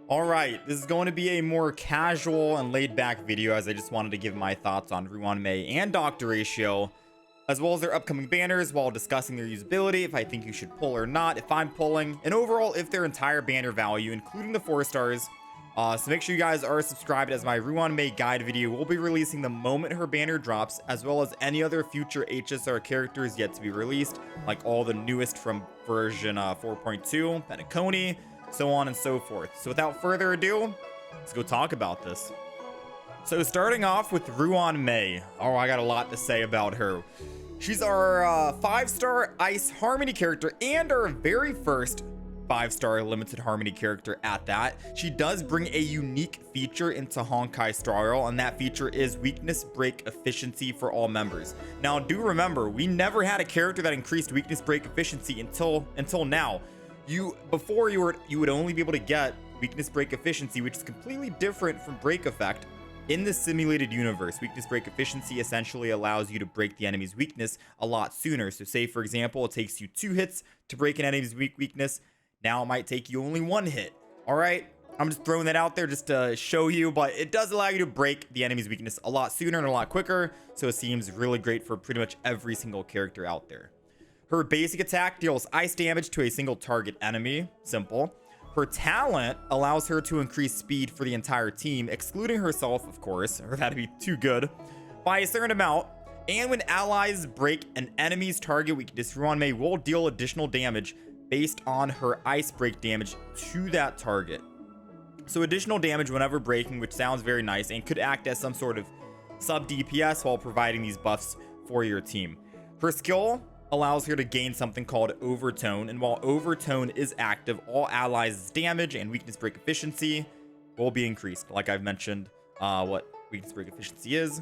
All right, this is going to be a more casual and laid back video, as I just wanted to give my thoughts on Ruan Mei and Dr. Ratio, as well as their upcoming banners while discussing their usability, if I think you should pull or not, if I'm pulling, and overall if their entire banner value, including the 4 stars. So make sure you guys are subscribed, as my Ruan Mei guide video will be releasing the moment her banner drops, as well as any other future HSR characters yet to be released, like all the newest from version 4.2, Penacony, so on and so forth. So without further ado, let's go talk about this. So starting off with Ruan Mei. Oh, I got a lot to say about her. She's our 5-star Ice Harmony character and our very first 5-star limited Harmony character at that. She does bring a unique feature into Honkai Star Rail, and that feature is weakness break efficiency for all members. Now do remember, we never had a character that increased weakness break efficiency until now. Before you would only be able to get weakness break efficiency, which is completely different from break effect. In the simulated universe, weakness break efficiency essentially allows you to break the enemy's weakness a lot sooner. So say, for example, it takes you 2 hits to break an enemy's weakness. Now it might take you only 1 hit. All right, I'm just throwing that out there just to show you, but it does allow you to break the enemy's weakness a lot sooner and a lot quicker. So it seems really great for pretty much every single character out there. Her basic attack deals ice damage to a single target enemy. Simple. Her talent allows her to increase speed for the entire team, excluding herself, of course, or that'd be too good, by a certain amount. And when allies break an enemy's target weakness, Ruan Mei will deal additional damage based on her ice break damage to that target. So additional damage whenever breaking, which sounds very nice and could act as some sort of sub DPS while providing these buffs for your team. Her skill allows her to gain something called Overtone, and while Overtone is active, all allies' damage and weakness break efficiency will be increased. Like I've mentioned, what weakness break efficiency is.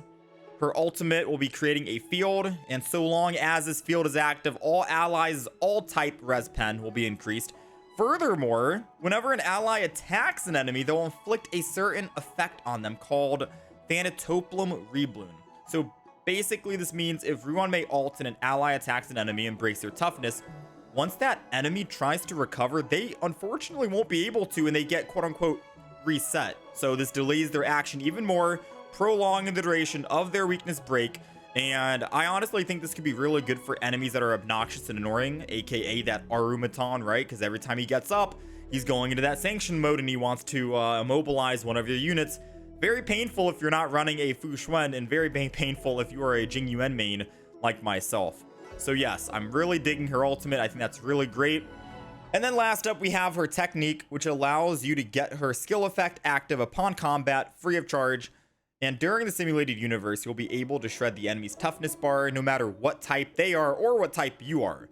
Her ultimate will be creating a field, and so long as this field is active, all allies' all-type res pen will be increased. Furthermore, whenever an ally attacks an enemy, they'll inflict a certain effect on them called Thanatoplum Rebloom. So basically, this means if Ruan Mei ults and an ally attacks an enemy and breaks their toughness, once that enemy tries to recover, they unfortunately won't be able to, and they get quote-unquote reset. So this delays their action even more, prolonging the duration of their weakness break. And I honestly think this could be really good for enemies that are obnoxious and annoying, aka that Arumaton, right? Because every time he gets up, he's going into that sanction mode and he wants to immobilize one of your units. Very painful if you're not running a Fu Xuan, and very painful if you are a Jing Yuan main like myself. So yes, I'm really digging her ultimate. I think that's really great. And then last up, we have her technique, which allows you to get her skill effect active upon combat, free of charge. And during the simulated universe, you'll be able to shred the enemy's toughness bar, no matter what type they are or what type you are.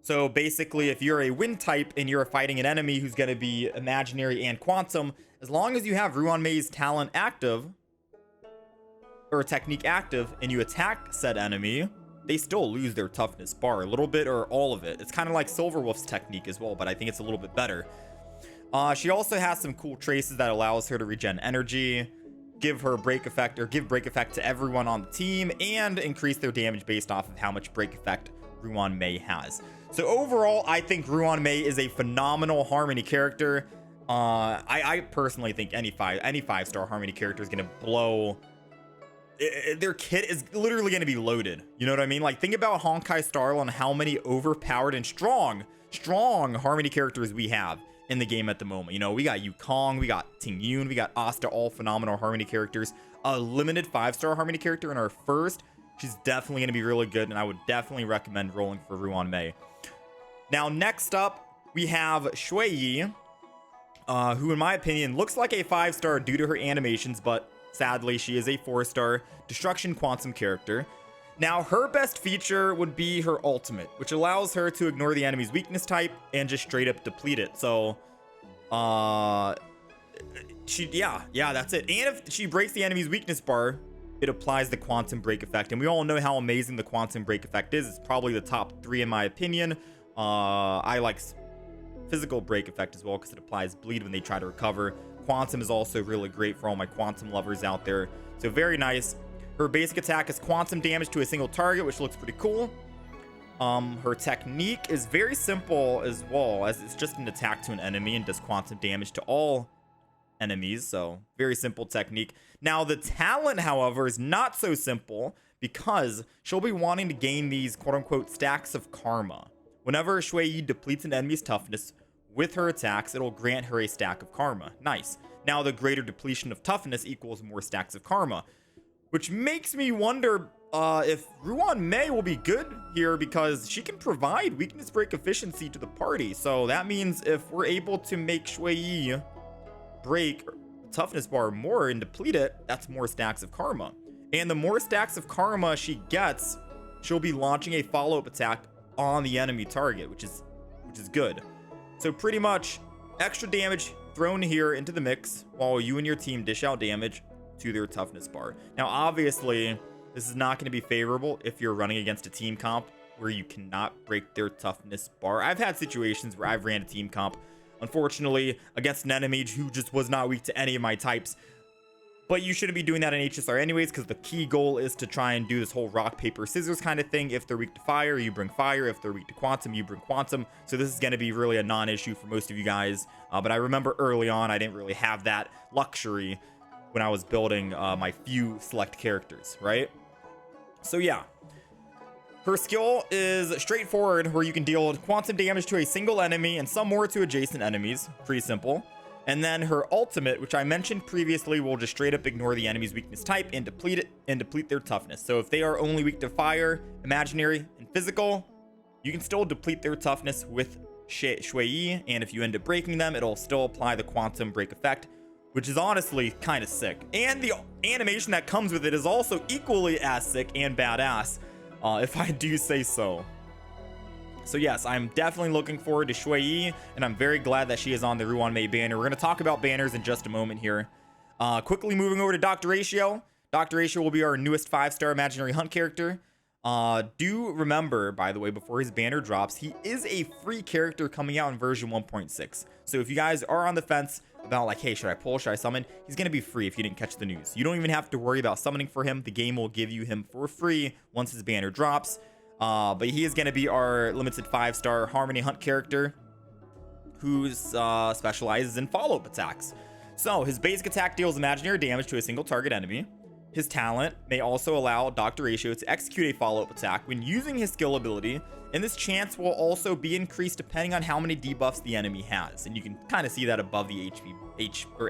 So basically, if you're a wind type and you're fighting an enemy who's going to be imaginary and quantum, as long as you have Ruan Mei's talent active, or technique active, and you attack said enemy, they still lose their toughness bar, a little bit or all of it. It's kind of like Silverwolf's technique as well, but I think it's a little bit better. She also has some cool traces that allows her to regen energy, give her break effect, or give break effect to everyone on the team, and increase their damage based off of how much break effect Ruan Mei has. So overall, I think Ruan Mei is a phenomenal Harmony character. I personally think any 5-star Harmony character is going to blow. Their kit is literally going to be loaded. You know what I mean? Like, think about Honkai Star Rail and how many overpowered and strong Harmony characters we have in the game at the moment. You know, we got Yukong, we got Ting Yun, we got Asta, all phenomenal Harmony characters. A limited 5-star Harmony character in our first. She's definitely going to be really good, and I would definitely recommend rolling for Ruan Mei. Now, next up, we have Shui Yi, who, in my opinion, looks like a 5-star due to her animations, but sadly, she is a 4-star Destruction Quantum character. Now, her best feature would be her ultimate, which allows her to ignore the enemy's weakness type and just straight up deplete it. So, yeah, that's it. And if she breaks the enemy's weakness bar, it applies the quantum break effect. And we all know how amazing the quantum break effect is. It's probably the top 3 in my opinion. I like physical break effect as well, because it applies bleed when they try to recover. Quantum is also really great for all my quantum lovers out there. So very nice. Her basic attack is quantum damage to a single target, which looks pretty cool. Her technique is very simple as well, as it's just an attack to an enemy and does quantum damage to all enemies. So very simple technique. Now the talent, however, is not so simple because she'll be wanting to gain these quote unquote stacks of karma. Whenever Shui Yi depletes an enemy's toughness with her attacks, it'll grant her a stack of karma. Nice. Now the greater depletion of toughness equals more stacks of karma, which makes me wonder if Ruan Mei will be good here because she can provide weakness break efficiency to the party. So that means if we're able to make Shui Yi break the toughness bar more and deplete it, that's more stacks of karma. And the more stacks of karma she gets, she'll be launching a follow-up attack on the enemy target, which is good. So pretty much extra damage thrown here into the mix while you and your team dish out damage to their toughness bar. Now obviously this is not going to be favorable if you're running against a team comp where you cannot break their toughness bar. I've had situations where I've ran a team comp, unfortunately, against an enemy who just was not weak to any of my types. But you shouldn't be doing that in HSR anyways, because the key goal is to try and do this whole rock, paper, scissors kind of thing. If they're weak to fire, you bring fire. If they're weak to quantum, you bring quantum. So this is going to be really a non-issue for most of you guys. But I remember early on, I didn't really have that luxury when I was building my few select characters, right? So yeah, her skill is straightforward, where you can deal quantum damage to a single enemy and some more to adjacent enemies. Pretty simple. And then her ultimate, which I mentioned previously, will just straight up ignore the enemy's weakness type and deplete their toughness. So if they are only weak to fire, imaginary, and physical, you can still deplete their toughness with Shui Yi, and if you end up breaking them, it'll still apply the quantum break effect, which is honestly kind of sick. And the animation that comes with it is also equally as sick and badass, if I do say so. So yes, I'm definitely looking forward to Shui Yi, and I'm very glad that she is on the Ruan Mei banner. We're going to talk about banners in just a moment here. Quickly moving over to Dr. Ratio. Dr. Ratio will be our newest 5-star imaginary hunt character. Do remember, by the way, before his banner drops, he is a free character coming out in version 1.6. So if you guys are on the fence about like, hey, should I pull, should I summon? He's going to be free if you didn't catch the news. You don't even have to worry about summoning for him. The game will give you him for free once his banner drops. But he is going to be our limited 5-star Harmony Hunt character who specializes in follow-up attacks. So his basic attack deals imaginary damage to a single target enemy. His talent may also allow Dr. Ratio to execute a follow-up attack when using his skill ability, and this chance will also be increased depending on how many debuffs the enemy has. And you can kind of see that above the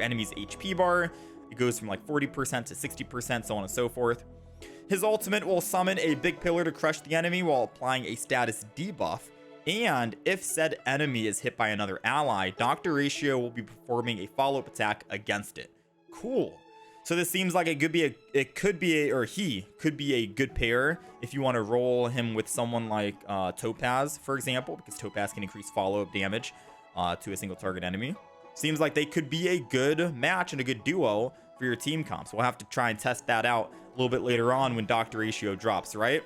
enemy's HP bar. It goes from like 40% to 60%, so on and so forth. His ultimate will summon a big pillar to crush the enemy while applying a status debuff. And if said enemy is hit by another ally, Dr. Ratio will be performing a follow-up attack against it. Cool. So this seems like he could be a good pair if you want to roll him with someone like Topaz, for example, because Topaz can increase follow-up damage to a single target enemy. Seems like they could be a good match and a good duo for your team comps. We'll have to try and test that out a little bit later on when Dr. Ratio drops, right?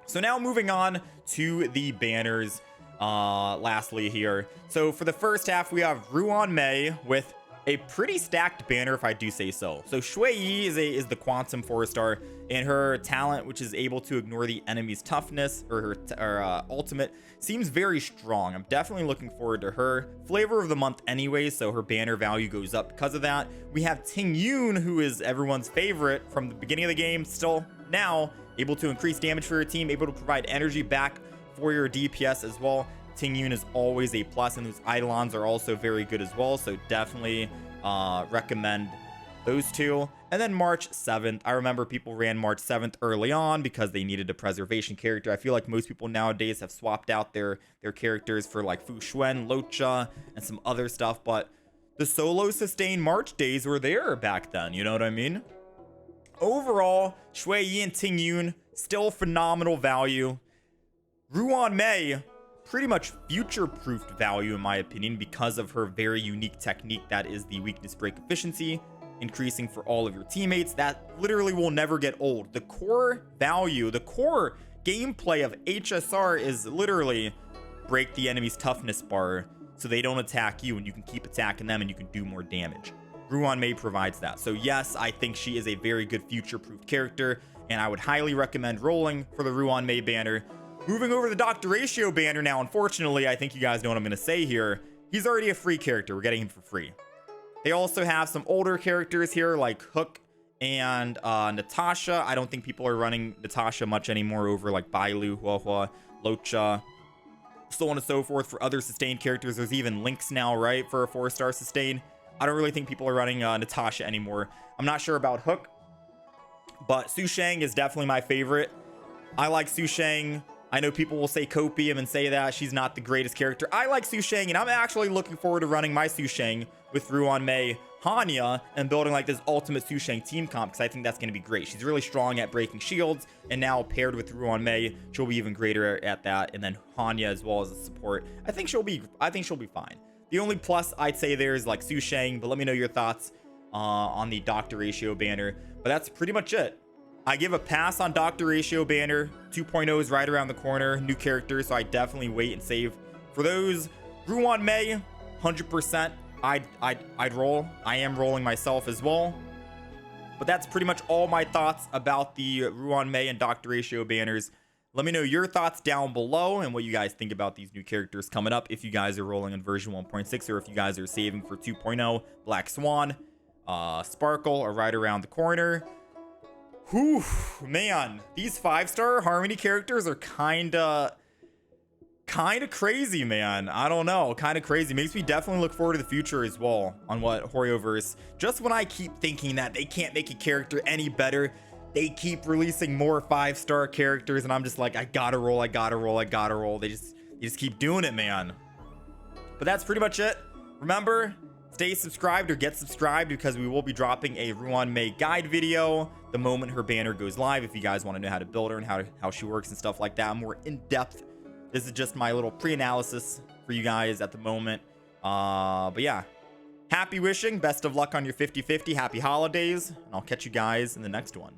So now moving on to the banners lastly here. So for the first half, we have Ruan Mei with a pretty stacked banner, if I do say so. So Shui Yi is the quantum 4-star, and her talent, which is able to ignore the enemy's toughness, or her ultimate, seems very strong. I'm definitely looking forward to her. Flavor of the month anyway, so her banner value goes up because of that. We have Ting Yun, who is everyone's favorite from the beginning of the game, still now able to increase damage for your team, able to provide energy back for your DPS as well. Ting Yun is always a plus, and those Eidolons are also very good as well, so definitely recommend those two. And then March 7th, I remember people ran March 7th early on because they needed a preservation character. I feel like most people nowadays have swapped out their characters for like Fu Xuan, Locha, and some other stuff, but the solo sustained March days were there back then, you know what I mean? Overall, Shui Yi and Ting Yun, still phenomenal value. Ruan Mei, pretty much future-proofed value in my opinion because of her very unique technique that is the weakness break efficiency, increasing for all of your teammates. That literally will never get old. The core value, the core gameplay of HSR is literally break the enemy's toughness bar so they don't attack you, and you can keep attacking them and you can do more damage. Ruan Mei provides that. So yes, I think she is a very good future-proof character, and I would highly recommend rolling for the Ruan Mei banner. Moving over to the Dr. Ratio banner now, unfortunately, I think you guys know what I'm going to say here. He's already a free character. We're getting him for free. They also have some older characters here like Hook and Natasha. I don't think people are running Natasha much anymore over like Bailu, Huahua, Locha, so on and so forth. For other sustained characters, there's even Lynx now, right, for a 4-star sustain. I don't really think people are running Natasha anymore. I'm not sure about Hook, but Su Shang is definitely my favorite. I like Su Shang. I know people will say copium and say that she's not the greatest character. I like Su Shang, and I'm actually looking forward to running my Su Shang with Ruan Mei, Hanya, and building like this ultimate Su Shang team comp, because I think that's going to be great. She's really strong at breaking shields, and now paired with Ruan Mei, she'll be even greater at that. And then Hanya as well as a support. I think she'll be fine. The only plus I'd say there is like Su Shang, but let me know your thoughts on the Doctor Ratio banner. But that's pretty much it. I give a pass on Doctor Ratio banner. 2.0 is right around the corner. New characters, so I definitely wait and save for those. Ruan Mei, 100%. I'd roll. I am rolling myself as well. But that's pretty much all my thoughts about the Ruan Mei and Doctor Ratio banners. Let me know your thoughts down below and what you guys think about these new characters coming up. If you guys are rolling in version 1.6 or if you guys are saving for 2.0, Black Swan, Sparkle are right around the corner. Whew, man, these 5-star Harmony characters are kind of crazy, man. I don't know, kind of crazy. Makes me definitely look forward to the future as well on what Horioverse. Just when I keep thinking that they can't make a character any better, they keep releasing more 5-star characters, and I'm just like, I gotta roll. They just keep doing it, man. But that's pretty much it. Remember, stay subscribed or get subscribed, because we will be dropping a Ruan Mei guide video the moment her banner goes live. If you guys want to know how to build her and how she works and stuff like that more in depth. This is just my little pre-analysis for you guys at the moment. But yeah, happy wishing, best of luck on your 50-50, happy holidays, and I'll catch you guys in the next one.